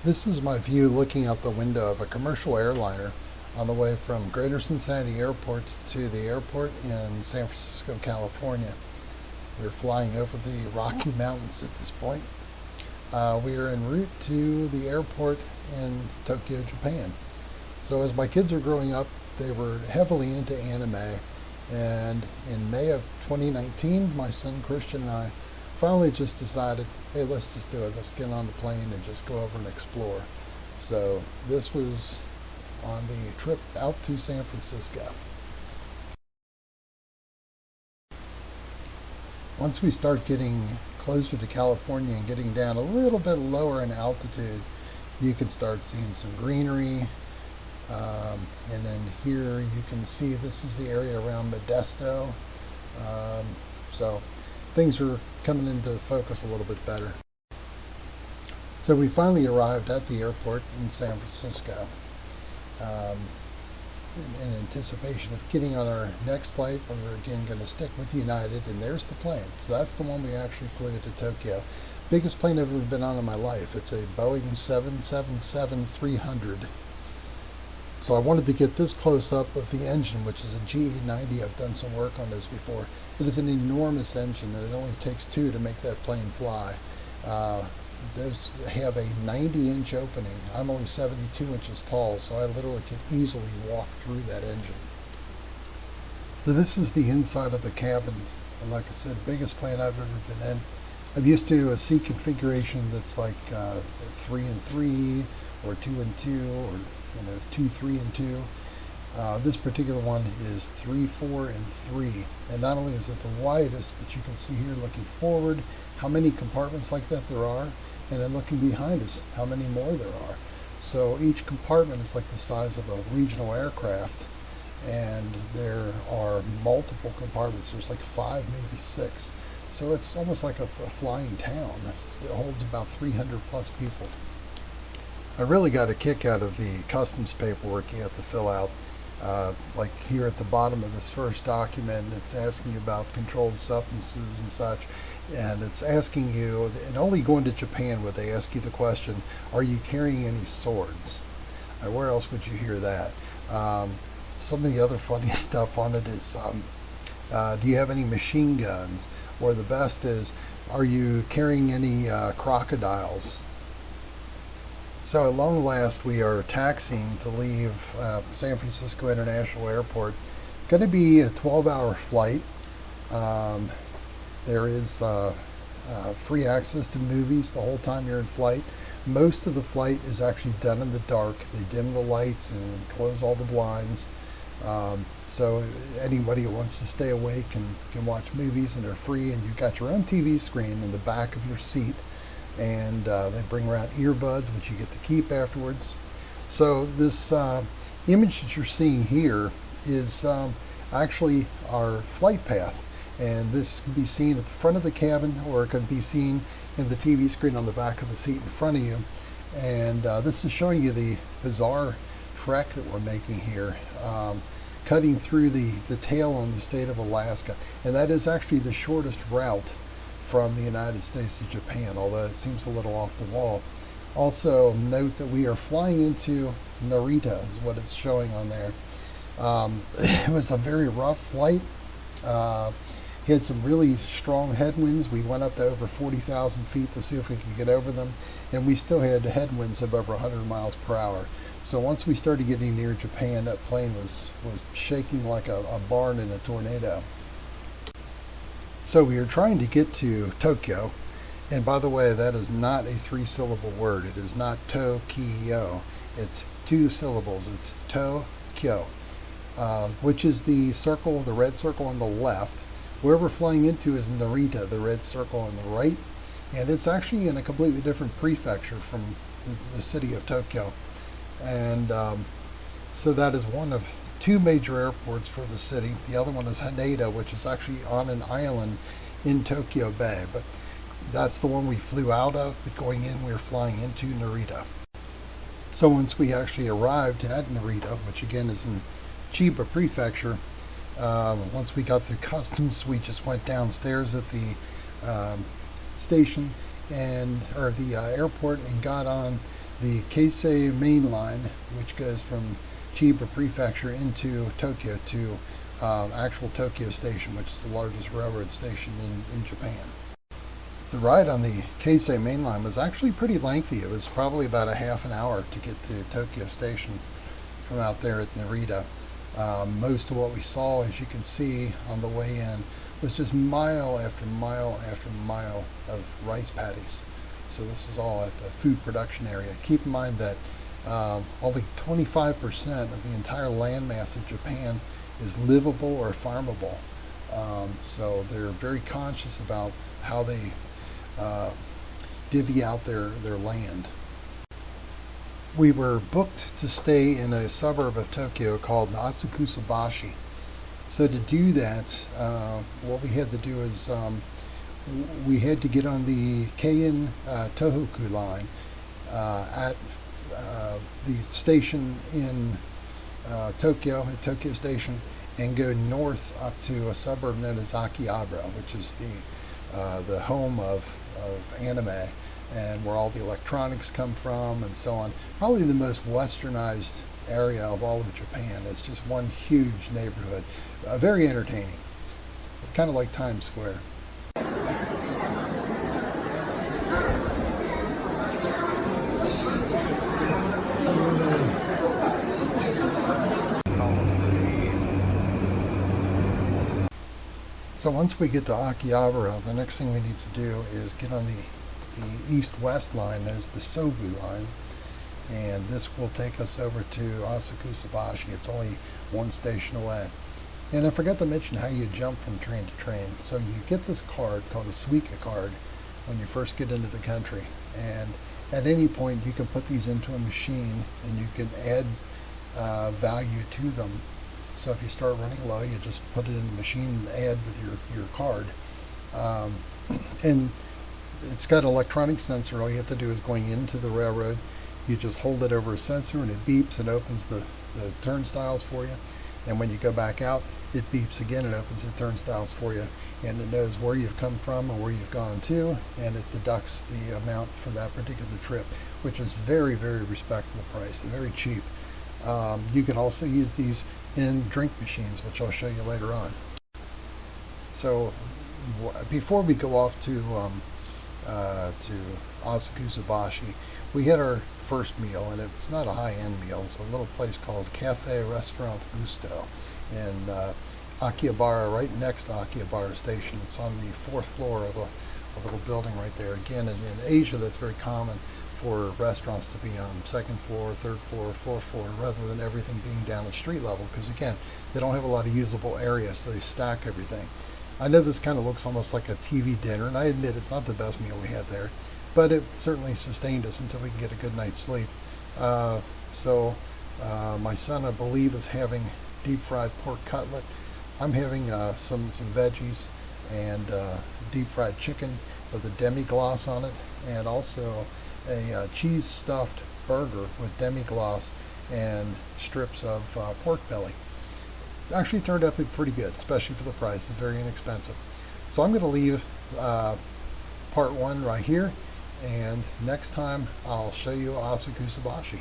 This is my view looking out the window of a commercial airliner on the way from Greater Cincinnati Airport to the airport in San Francisco, California. We're flying over the Rocky Mountains at this point. We are en route to the airport in Tokyo, Japan. So as my kids are growing up, they were heavily into anime, and in May of 2019, my son Christian and I finally just decided, hey, let's just do it. Let's get on the plane and just go over and explore. So this was on the trip out to San Francisco. Once we start getting closer to California and getting down a little bit lower in altitude, you can start seeing some greenery. And then here you can see this is the area around Modesto. So things are coming into focus a little bit better. So we finally arrived at the airport in San Francisco in anticipation of getting on our next flight. We're again going to stick with United, and there's the plane. So that's the one we actually flew to Tokyo. Biggest plane I've ever been on in my life. It's a Boeing 777-300. So I wanted to get this close up of the engine, which is a GE90. I've done some work on this before. It is an enormous engine, and it only takes two to make that plane fly. They have a 90-inch opening. I'm only 72 inches tall, so I literally could easily walk through that engine. So this is the inside of the cabin, and like I said, biggest plane I've ever been in. I'm used to a seat configuration that's like 3 and 3, or 2 and 2, or 2, 3 and 2. This particular one is 3, 4, and 3. And not only is it the widest, but you can see here looking forward how many compartments like that there are, and then looking behind us how many more there are. So each compartment is like the size of a regional aircraft, and there are multiple compartments. There's like 5, maybe 6. So it's almost like a flying town. It holds about 300 plus people. I really got a kick out of the customs paperwork you have to fill out. Like here at the bottom of this first document, it's asking you about controlled substances and such, and it's asking you, and only going to Japan would they ask you the question, are you carrying any swords? Where else would you hear that? Some of the other funny stuff on it is, do you have any machine guns? Or the best is, are you carrying any crocodiles? So at long last, we are taxiing to leave San Francisco International Airport. Going to be a 12-hour flight. There is free access to movies the whole time you're in flight. Most of the flight is actually done in the dark. They dim the lights and close all the blinds. So anybody who wants to stay awake can watch movies, and they're free, and you've got your own TV screen in the back of your seat. And they bring around earbuds, which you get to keep afterwards. So this image that you're seeing here is actually our flight path, and this can be seen at the front of the cabin, or it can be seen in the TV screen on the back of the seat in front of you. And this is showing you the bizarre trek that we're making here, cutting through the tail on the state of Alaska, and that is actually the shortest route from the United States to Japan, although it seems a little off the wall. Also note that we are flying into Narita, is what it's showing on there. It was a very rough flight. Had some really strong headwinds. We went up to over 40,000 feet to see if we could get over them, and we still had headwinds of over 100 miles per hour. So once we started getting near Japan, that plane was shaking like a barn in a tornado. So we are trying to get to Tokyo, and by the way, that is not a 3-syllable word. It is not Tokyo. It's 2 syllables. It's Tokyo, which is the circle, the red circle on the left. Where we're flying into is Narita, the red circle on the right, and it's actually in a completely different prefecture from the city of Tokyo. And so that is one of 2 major airports for the city. The other one is Haneda, which is actually on an island in Tokyo Bay, but that's the one we flew out of. But going in, we were flying into Narita. So once we actually arrived at Narita, which again is in Chiba Prefecture, once we got through customs, we just went downstairs at the station or the airport and got on the Keisei main line, which goes from Chiba Prefecture into Tokyo to actual Tokyo Station, which is the largest railroad station in Japan. The ride on the Keisei main line was actually pretty lengthy. It was probably about a half an hour to get to Tokyo Station from out there at Narita. Most of what we saw, as you can see on the way in, was just mile after mile after mile of rice paddies. So this is all at the food production area. Keep in mind that only 25% of the entire landmass of Japan is livable or farmable. So they're very conscious about how they divvy out their land. We were booked to stay in a suburb of Tokyo called Asakusabashi. So to do that, what we had to do is we had to get on the Keien Tohoku line at the station in Tokyo, at Tokyo Station, and go north up to a suburb known as Akihabara, which is the home of anime and where all the electronics come from and so on. Probably the most westernized area of all of Japan. It's just one huge neighborhood. Very entertaining. Kind of like Times Square. So once we get to Akihabara, the next thing we need to do is get on the east-west line. There's the Sobu line, and this will take us over to Asakusabashi. It's only one station away. And I forgot to mention how you jump from train to train. So you get this card called a Suica card when you first get into the country, and at any point you can put these into a machine and you can add value to them. So if you start running low, you just put it in the machine and add with your card. And it's got an electronic sensor. All you have to do is going into the railroad, you just hold it over a sensor and it beeps and opens the turnstiles for you. And when you go back out, it beeps again and opens the turnstiles for you. And it knows where you've come from and where you've gone to, and it deducts the amount for that particular trip, which is very, very respectable price. They're very cheap. You can also use these in drink machines, which I'll show you later on. So before we go off to Asakusabashi, we had our first meal, and it's not a high-end meal. It's a little place called Cafe Restaurant Gusto in Akihabara, right next to Akihabara Station. It's on the fourth floor of a little building right there. Again, in Asia, that's very common for restaurants to be on second floor, third floor, fourth floor, rather than everything being down at street level, because again, they don't have a lot of usable area, so they stack everything. I know this kind of looks almost like a TV dinner, and I admit it's not the best meal we had there, but it certainly sustained us until we could get a good night's sleep. So my son, I believe, is having deep fried pork cutlet. I'm having some veggies and deep fried chicken with a demi-glace on it, and also a cheese stuffed burger with demi-glace and strips of pork belly. Actually turned out to be pretty good, especially for the price. It's very inexpensive. So I'm going to leave part one right here, and next time I'll show you Asakusabashi.